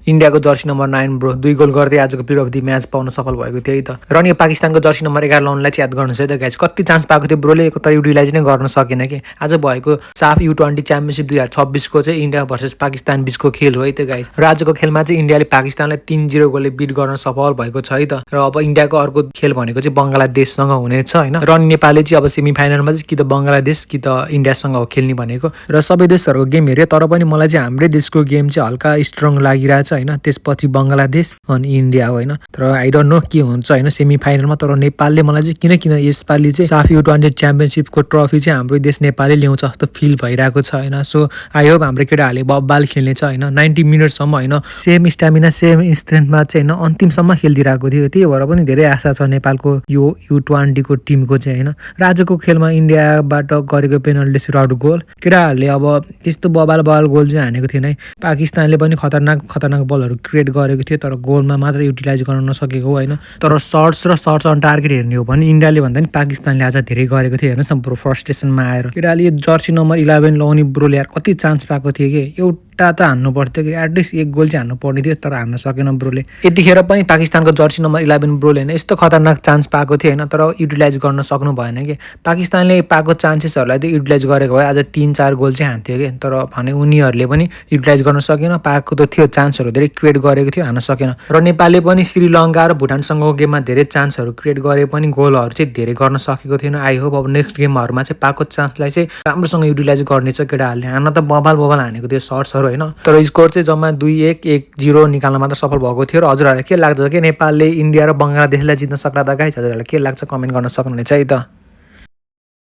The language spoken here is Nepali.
इन्डियाको जर्सी नम्बर 9 ब्रो 2 गोल गर्दै आजको प्लेयर अफ द म्याच पाउन सफल भएको थियो है त। र नि पाकिस्तानको जर्सी नम्बर 11 लाउनलाई चाहिँ याद गर्नुहोस् है त गाइज, कति चान्स पाएको थियो ब्रोले, तर युटिलाइज नै गर्न सकेन कि। आज भएको साफ U20 च्याम्पियनसिप 2026 को चाहिँ इन्डिया भर्सेस पाकिस्तान बीचको खेल हो है त गाइज। र आजको खेलमा चाहिँ इन्डियाले पाकिस्तानलाई 3-0 गोलले बिट गर्न सफल भएको छ है त। र अब इन्डियाको अर्को खेल भनेको चाहिँ बङ्गलादेशसँग हुनेछ हैन। र अनि नेपालले चाहिँ अब सेमी फाइनलमा चाहिँ कि त बङ्गलादेश कि त इन्डियासँग हो खेल्ने भनेको। र सबै देशहरूको गेम हेऱ्यो, तर पनि मलाई चाहिँ हाम्रै देशको गेम चाहिँ हल्का स्ट्रङ लागिरहेछ हैन। त्यसपछि बङ्गलादेश अनि इन्डिया हो हैन। तर आई डोन्ट नो के हुन्छ हैन सेमी फाइनलमा। तर नेपालले मलाई चाहिँ किन यसपालि चाहिँ साफ U20 च्याम्पियनसिपको ट्रफी चाहिँ हाम्रो देश नेपालले ल्याउँछ जस्तो फिल भइरहेको छ हैन। सो आई होप हाम्रो केटाहरूले बब्बाल खेल्नेछ हैन। 90 मिनटसम्म हैन, सेम स्टामिना सेम स्ट्रेन्थमा चाहिँ हैन अन्तिमसम्म खेलिदिरहेको थियो। त्यही भएर पनि धेरै आशा छ नेपालको यो U20 को टिमको चाहिँ हैन। र आजको खेलमा इन्डियाबाट गरेको पेनल्टी सुटआउट गोल, केटाहरूले अब त्यस्तो बबाल गोल चाहिँ हानेको थिएन है। पाकिस्तानले पनि खतरनाक बलहरू क्रिएट गरेको थियो, तर गोलमा मात्र युटिलाइज गर्न नसकेको होइन। तर सर्ट्स अन टार्गेट हेर्ने हो भने इन्डियाले भन्दा नि पाकिस्तानले आज धेरै गरेको थियो हेर्नुहोस् न ब्रो। फ्रस्ट्रेसनमा आएर केटाले यो जर्सी नम्बर 11 लाउने ब्रोले यार कति चान्स पाएको थियो कि, एउटा त हान्नु पर्थ्यो कि, एटलिस्ट एक गोल चाहिँ हान्नु पर्ने थियो, तर हान्न सकेन ब्रोले। यतिखेर पनि पाकिस्तानको जर्सी नम्बर 11 ब्रोले होइन यस्तो खतरनाक चान्स पाएको थियो होइन, तर युटिलाइज गर्न सक्नु भएन कि। पाकिस्तानले पाएको चान्सेसहरूलाई त युटिलाइज गरेको भए आज 3-4 गोल चाहिँ हान्थ्यो कि, तर भने उनीहरूले पनि युटिलाइज गर्न सकेन। पाएको त थियो चान्सहरू धेरै क्रिएट गरेको थियो, हान्न सकेन। र नेपालले पनि श्रीलङ्का र भुटानसँगको गेममा धेरै चान्सहरू क्रिएट गरे पनि गोलहरू चाहिँ धेरै गर्न सकेको थिएन। आई होप अब नेक्स्ट गेमहरूमा चाहिँ पाएको चान्सलाई चाहिँ राम्रोसँग युटिलाइज गर्नेछ केटाहरूले। हान्न त बबाल हानेको थियो सर्ट्सहरू होइन, तर स्कोर चाहिँ जम्मा 2-1 1-0 निकाल्न मात्र सफल भएको थियो। र हजुरहरूलाई के लाग्छ कि नेपालले इन्डिया र बङ्गलादेशलाई जित्न सक्ला त गाइज? हजुरहरूलाई के लाग्छ कमेन्ट गर्न सक्नुहुनेछ है त।